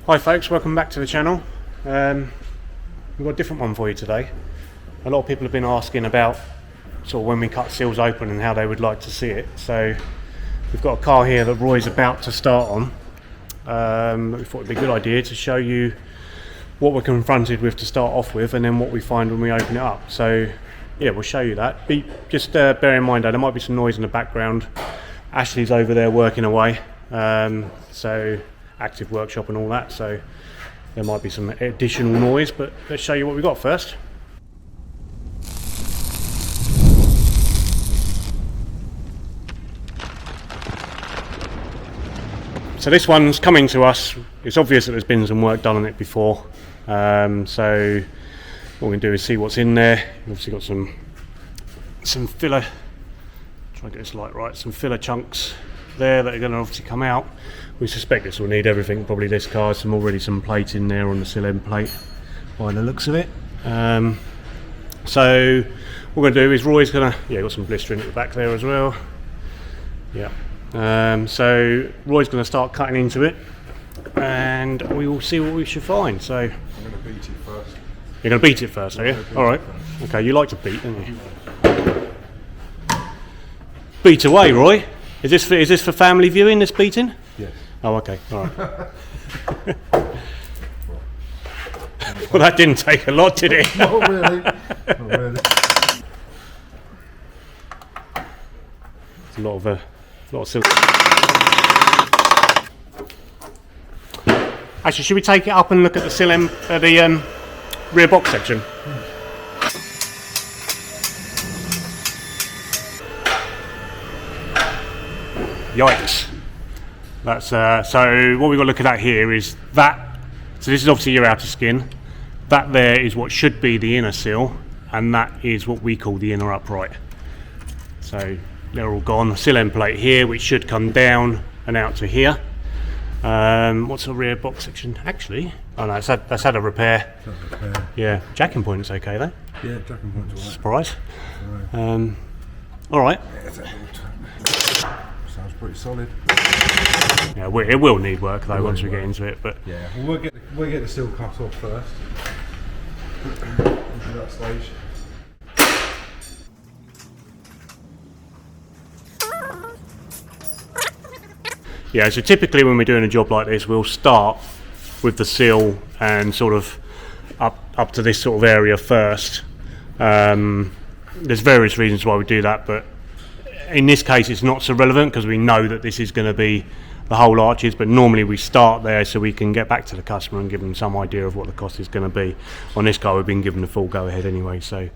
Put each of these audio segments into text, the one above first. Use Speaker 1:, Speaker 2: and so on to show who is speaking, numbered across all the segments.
Speaker 1: Hi folks, welcome back to the channel. We've got a different one for you today. A lot of people have been asking about sort of when we cut seals open and how they would like to see it. So we've got a car here that Roy's about to start on. We thought it'd be a good idea to show you what we're confronted with to start off with, and then what we find when we open it up. So yeah, we'll show you that. Just bear in mind though, there might be some noise in the background. Ashley's over there working away, so active workshop and all that, so there might be some additional noise, but let's show you what we got first. So this one's coming to us. It's obvious that there's been some work done on it before, so what we're going to do is see what's in there. We've obviously got some filler, try and get this light right, some filler chunks there that are going to obviously come out. We suspect this will need everything, probably this car. Already some plates in there on the sill end plate by the looks of it. So what we're going to do is Roy's going to, got some blistering at the back there as well. Yeah. So Roy's going to start cutting into it, and we will see what we should find. So
Speaker 2: I'm going to beat it first.
Speaker 1: You're going to beat it first, are you? All right. Okay, you like to beat, don't you? Beat away, Roy. Is this for family viewing, this beating?
Speaker 2: Yes.
Speaker 1: Oh, okay. All right. Well, that didn't take a lot, did it?
Speaker 2: Not really. Not really.
Speaker 1: It's a lot of silk. Actually, should we take it up and look at the sill end, the rear box section? Yikes. That's so what we've got to look at here is that. So this is obviously your outer skin. That there is what should be the inner sill, and that is what we call the inner upright. So they're all gone. The sill end plate here, which should come down and out to here. What's the rear box section? Actually, oh no, that's had a repair. Yeah, jacking point's okay though.
Speaker 2: Yeah, jacking point's alright.
Speaker 1: Surprise. All right.
Speaker 2: Sounds pretty solid.
Speaker 1: Yeah, it will need work though once we get into it, but
Speaker 2: yeah, we'll get the seal cut off first. Into that stage.
Speaker 1: yeah. So typically when we're doing a job like this, we'll start with the sill and sort of up to this sort of area first. There's various reasons why we do that, but in this case it's not so relevant because we know that this is going to be the whole arches, but normally we start there so we can get back to the customer and give them some idea of what the cost is going to be. On this car we've been given the full go ahead anyway, so
Speaker 2: yeah.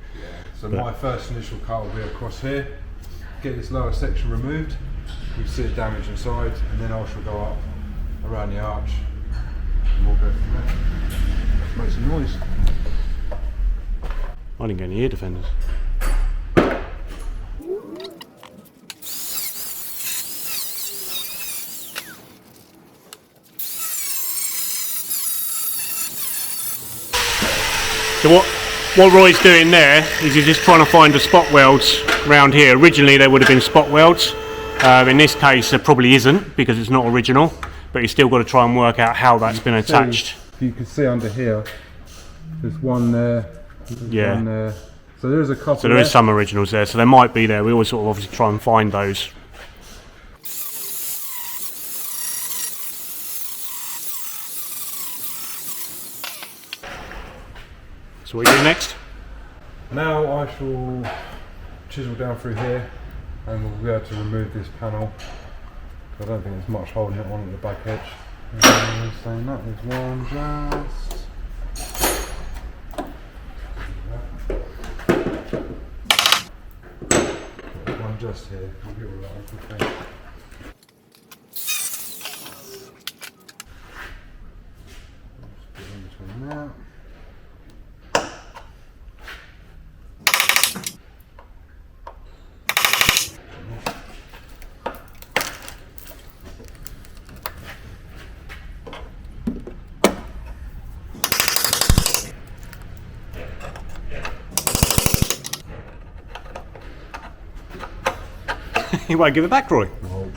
Speaker 2: So my first initial cut will be across here, get this lower section removed, you see the damage inside, and then I shall go up around the arch and we'll go from there. Make some noise.
Speaker 1: I didn't get any ear defenders. So what Roy's doing there is he's just trying to find the spot welds around here. Originally there would have been spot welds. In this case there probably isn't because it's not original, but he's still got to try and work out how that's been attached.
Speaker 2: You can see under here, there's one there,
Speaker 1: yeah.
Speaker 2: One there. So there's a couple.
Speaker 1: So there is some originals there, so they might be there. We always sort of obviously try and find those. So what are you doing next?
Speaker 2: Now I shall chisel down through here and we'll be able to remove this panel. I don't think there's much holding it on at the back edge. Saying that, there's one just. One just here. We'll get all that off, okay. Just put it in between now.
Speaker 1: You won't give it back, Roy?
Speaker 2: No.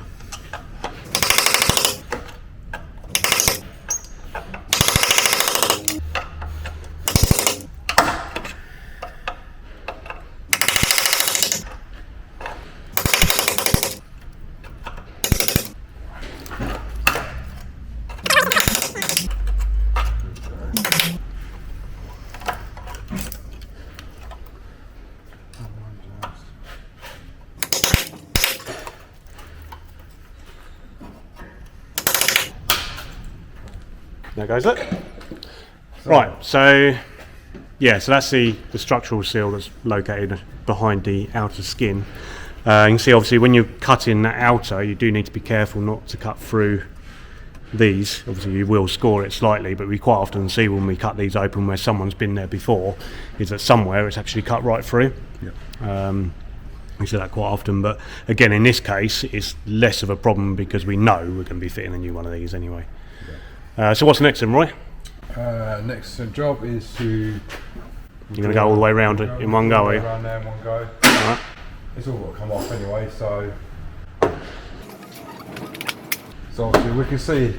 Speaker 1: There goes it. Right, so yeah, so that's the structural seal that's located behind the outer skin. You can see obviously when you're cutting that outer, you do need to be careful not to cut through these. Obviously you will score it slightly, but we quite often see when we cut these open where someone's been there before, is that somewhere it's actually cut right through.
Speaker 2: Yeah.
Speaker 1: We see that quite often, but again in this case it's less of a problem because we know we're going to be fitting a new one of these anyway. Yeah. So what's next then, Roy?
Speaker 2: Next job is to...
Speaker 1: You're going to go all the way around it in one go, are you?
Speaker 2: Around there in one go.
Speaker 1: Alright.
Speaker 2: It's all got to come off anyway, so obviously we can see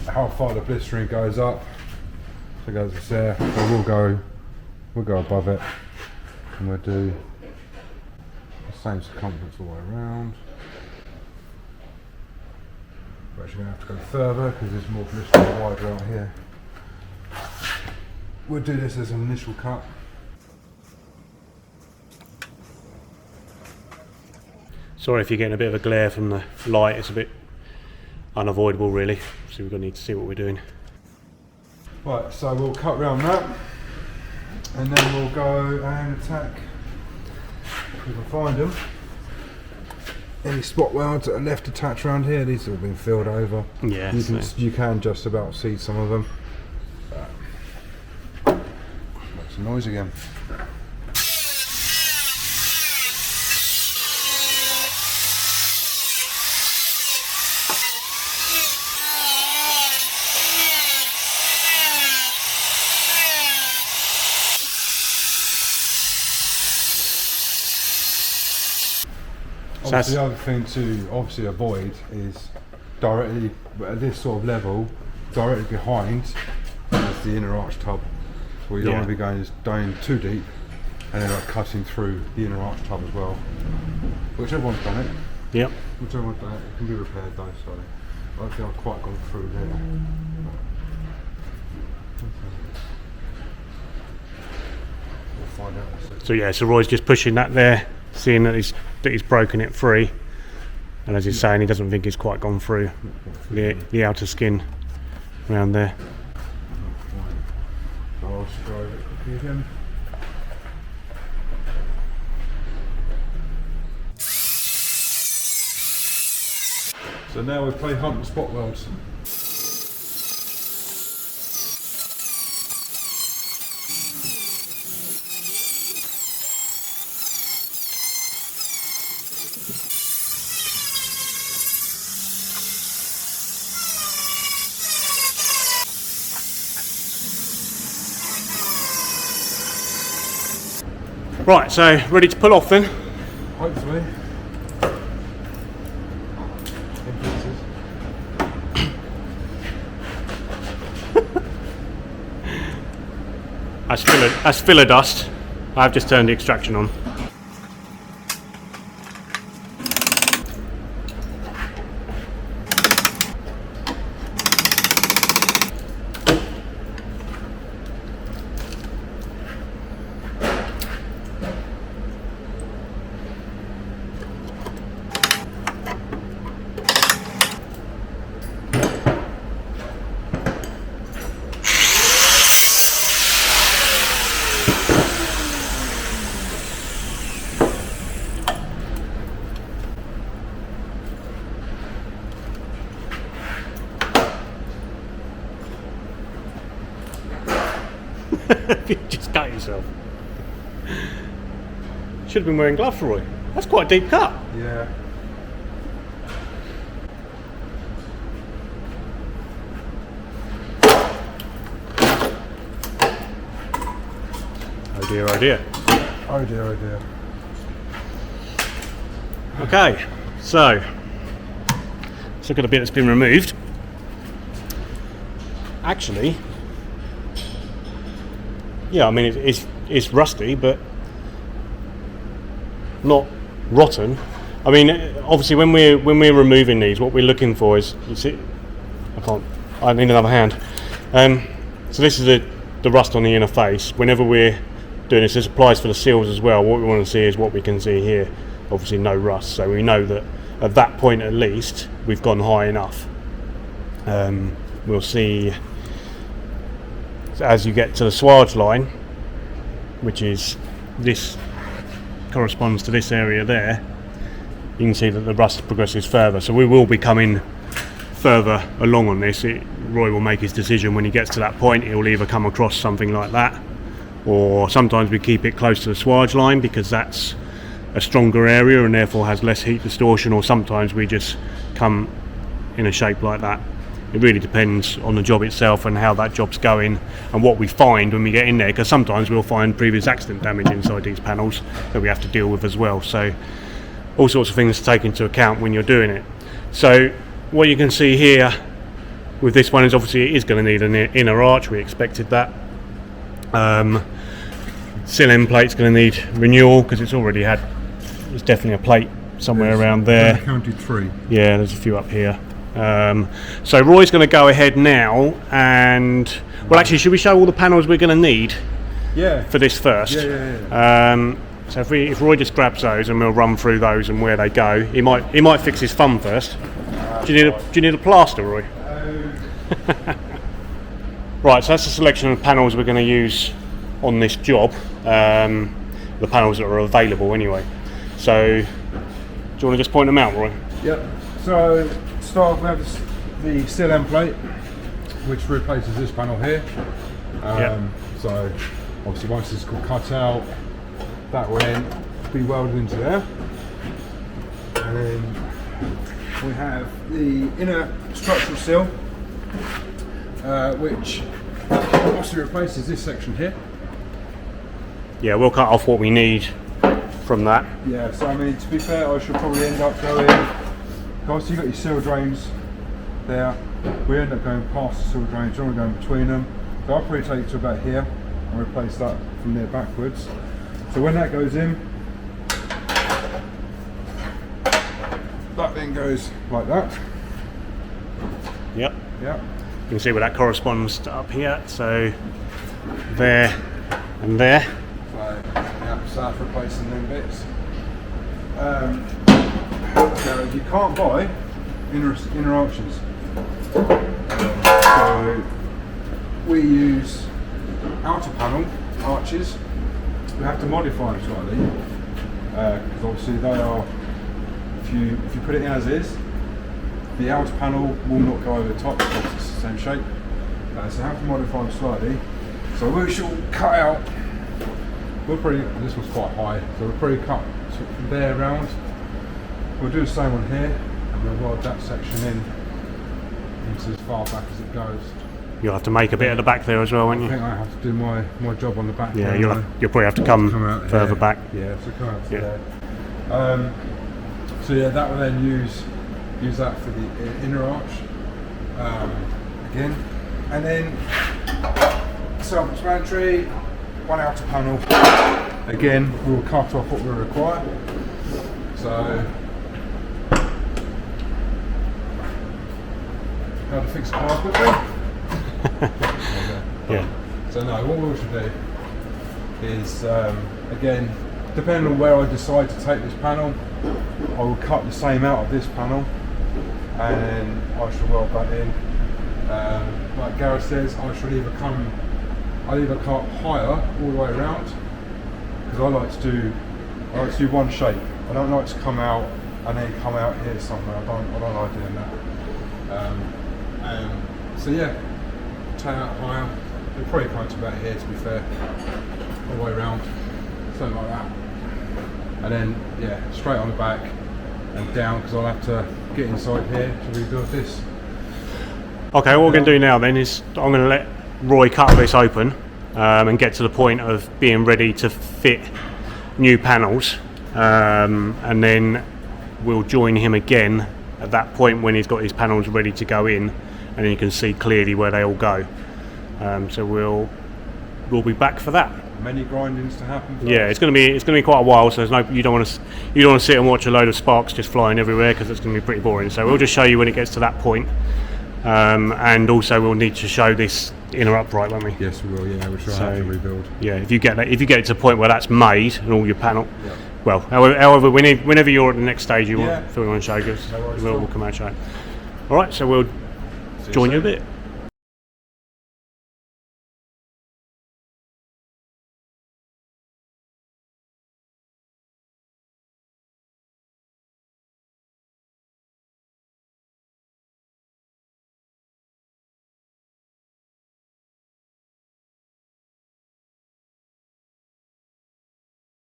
Speaker 2: how far the blistering goes up. So it goes there, so we'll go above it, and we'll do the same circumference all the way around. We're actually going to have to go further because there's more blistering wider out here. We'll do this as an initial cut.
Speaker 1: Sorry if you're getting a bit of a glare from the light, it's a bit unavoidable really, so we're going to need to see what we're doing.
Speaker 2: Right, so we'll cut round that, and then we'll go and attack, if we can find them, any spot welds that are left attached around here. These have all been filled over.
Speaker 1: Yeah,
Speaker 2: you can just about see some of them. Make some noise again. The other thing to obviously avoid is directly at this sort of level, directly behind is the inner arch tub. So you don't want to be going down too deep and then like cutting through the inner arch tub as well. Whichever one's done it.
Speaker 1: Yep.
Speaker 2: Whichever one's done it, it can be repaired though, so I don't think I've quite gone through there. We'll find out in a second.
Speaker 1: So yeah, so Roy's just pushing that there, seeing that he's broken it free, and as he's saying, he doesn't think he's quite gone through the outer skin around there.
Speaker 2: So I'll just go over it quickly again. So now we play hunt and spot welds.
Speaker 1: Right, so ready to pull off then?
Speaker 2: Hopefully.
Speaker 1: That's filler dust. I've just turned the extraction on. You just cut yourself. Should have been wearing gloves, Roy. That's quite a deep cut.
Speaker 2: Yeah.
Speaker 1: Oh dear, oh dear.
Speaker 2: Oh dear, oh dear.
Speaker 1: Okay, so let's look at the bit that's been removed. Actually, yeah, I mean it's rusty, but not rotten. I mean, obviously when we're removing these, what we're looking for is, you see, I need another hand. So this is the rust on the inner face. Whenever we're doing this applies for the seals as well. What we want to see is what we can see here. Obviously no rust, so we know that at that point at least we've gone high enough. We'll see as you get to the swage line, which is this, corresponds to this area there, you can see that the rust progresses further. So we will be coming further along on this. Roy will make his decision when he gets to that point. He'll either come across something like that, or sometimes we keep it close to the swage line because that's a stronger area and therefore has less heat distortion, or sometimes we just come in a shape like that. It really depends on the job itself and how that job's going and what we find when we get in there, because sometimes we'll find previous accident damage inside these panels that we have to deal with as well. So all sorts of things to take into account when you're doing it. So what you can see here with this one is obviously it is going to need an inner arch. We expected that. Sill end plate's going to need renewal because it's already had, there's definitely a plate somewhere around there.
Speaker 2: I counted 3.
Speaker 1: Yeah, there's a few up here. So Roy's going to go ahead now and, well actually, should we show all the panels we're going to need for this first? So if Roy just grabs those and we'll run through those and where they go. He might fix his thumb first. Do you need a plaster, Roy? Right, so that's a selection of panels we're going to use on this job. The panels that are available anyway. So do you want to just point them out, Roy?
Speaker 2: Yep. So start off, we have the Sill end plate, which replaces this panel here. So obviously once this is cut out, that will then be welded into there. And then we have the inner structural sill, which also replaces this section here.
Speaker 1: Yeah, we'll cut off what we need from that.
Speaker 2: Yeah, so I mean, to be fair, I should probably end up going, guys, you've got your sill drains there. We end up going past the sill drains, you're going between them. So I'll probably take it to about here and replace that from there backwards. So when that goes in, that then goes like that.
Speaker 1: Yep.
Speaker 2: Yep.
Speaker 1: You can see where that corresponds to up here. So there and there.
Speaker 2: So yeah, so that's replacing them bits. So you can't buy inner arches. So we use outer panel arches. We have to modify them slightly because obviously they are. If you put it in as is, the outer panel will not go over the top because it's the same shape. So I have to modify them slightly. So we shall cut out. This one's quite high, so we'll probably cut from there around. We'll do the same one here, and we'll weld that section in into as far back as it goes.
Speaker 1: You'll have to make a bit at the back there as well, won't you?
Speaker 2: I think I have to do my job on the back.
Speaker 1: Yeah, you'll probably have to come further
Speaker 2: here.
Speaker 1: back.
Speaker 2: Yeah, so come out to there. So yeah, that will then use that for the inner arch again, and then self-explanatory, one outer panel. Again, we'll cut off what we require. So how to fix a car quickly?
Speaker 1: Yeah.
Speaker 2: So no, what we should do is again, depending on where I decide to take this panel, I will cut the same out of this panel and then I shall weld that in. Like Gareth says, I should either cut higher all the way around, because I like to do one shape. I don't like to come out and then come out here somewhere. I don't like doing that. So yeah, take out higher. It'll probably come to about here, to be fair, all the way around, something like that. And then yeah, straight on the back and down, because I'll have to get inside here to rebuild this.
Speaker 1: Okay, what we're going to do now then is I'm going to let Roy cut this open and get to the point of being ready to fit new panels, and then we'll join him again at that point when he's got his panels ready to go in, and then you can see clearly where they all go. So we'll be back for that.
Speaker 2: Many grindings to happen.
Speaker 1: Yeah, it's going to be quite a while. So you don't want to sit and watch a load of sparks just flying everywhere, because it's going to be pretty boring. So we'll just show you when it gets to that point, and also we'll need to show this inner upright, won't we?
Speaker 2: Yes, we will. Yeah, we'll have to rebuild.
Speaker 1: Yeah, if you get it to the point where that's made and all your panel. Yeah. Well, however, whenever you're at the next stage, you want to show us. We'll come out and show it. All right, so we'll join you a bit.